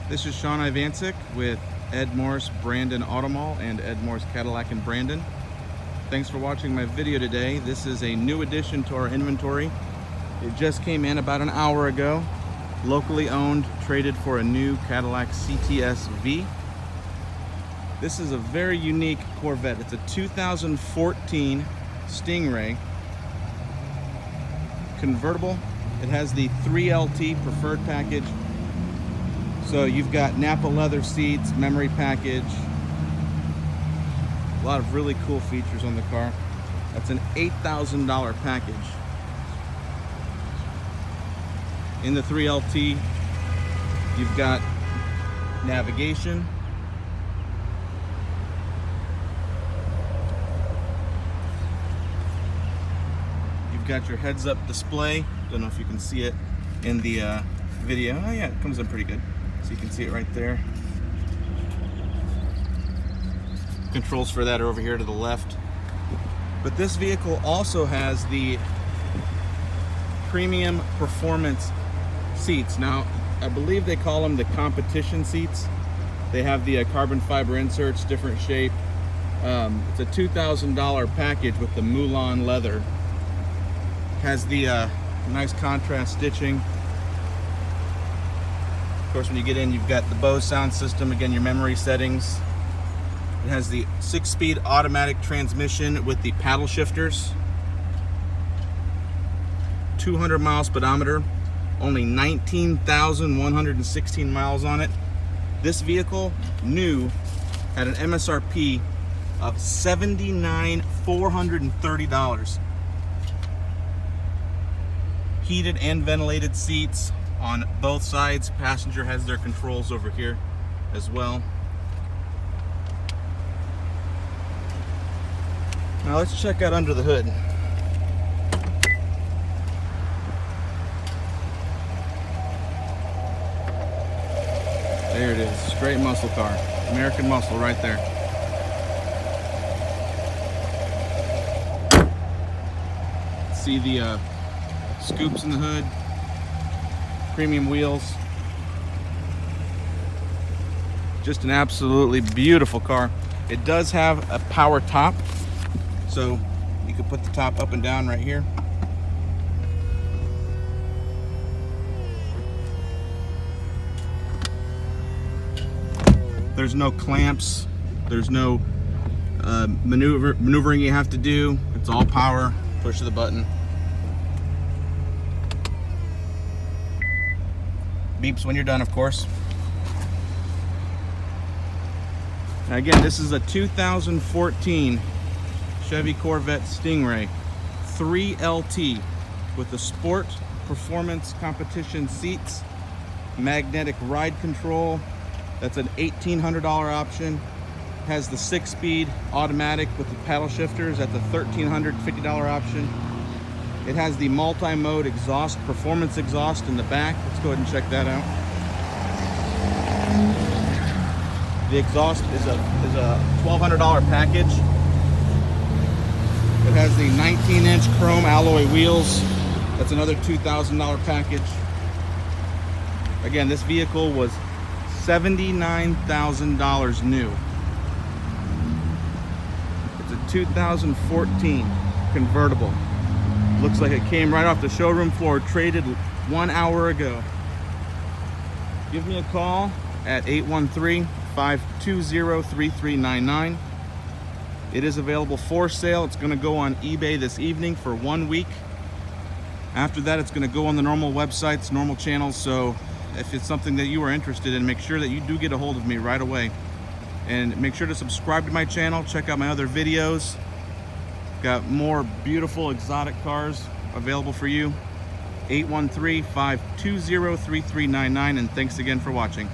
This is Shaun Ivancic with Ed Morris Brandon Auto Mall and Ed Morris Cadillac in Brandon. Thanks for watching my video today. This is a new addition to our inventory. It just came in about an hour ago. Locally owned, traded for a new Cadillac CTS V. This is a very unique Corvette. It's a 2014 Stingray convertible. It has the 3LT preferred package. So you've got Napa leather seats, memory package, a lot of really cool features on the car. That's an $8,000 package. In the 3LT, you've got navigation, you've got your heads-up display. Don't know if you can see it in the video. Oh yeah, it comes in pretty good. So you can see it right there. Controls for that are over here to the left. But this vehicle also has the premium performance seats. Now, I believe they call them the competition seats. They have the carbon fiber inserts, different shape. It's a $2,000 package with the Mulan leather. Has the nice contrast stitching. Of course, when you get in, you've got the BOSE sound system, again, your memory settings. It has the 6-speed automatic transmission with the paddle shifters. 200 miles speedometer, only 19,116 miles on it. This vehicle, new, had an MSRP of $79,430. Heated and ventilated seats on both sides. Passenger has their controls over here as well. Now let's check out under the hood. There it is, straight muscle car. American muscle right there. See the scoops in the hood. Premium wheels. Just an absolutely beautiful car. It does have a power top, so you can put the top up and down right here. There's no clamps, there's no maneuvering you have to do. It's all power, push the button. Beeps when you're done, of course. Now again, this is a 2014 Chevy Corvette Stingray 3LT with the Sport Performance Competition seats, magnetic ride control. That's an $1,800 option. Has the 6-speed automatic with the paddle shifters at the $1,350 option. It has the multi-mode exhaust, performance exhaust in the back. Let's go ahead and check that out. The exhaust is a $1,200 package. It has the 19-inch chrome alloy wheels. That's another $2,000 package. Again, this vehicle was $79,000 new. It's a 2014 convertible. Looks like it came right off the showroom floor, traded 1 hour ago. Give me a call at 813-520-3399. It is available for sale. It's going to go on eBay this evening for 1 week. After that, it's going to go on the normal websites, normal channels. So if it's something that you are interested in, make sure that you do get a hold of me right away. And make sure to subscribe to my channel. Check out my other videos. Got more beautiful exotic cars available for you. 813-520-3399, and thanks again for watching.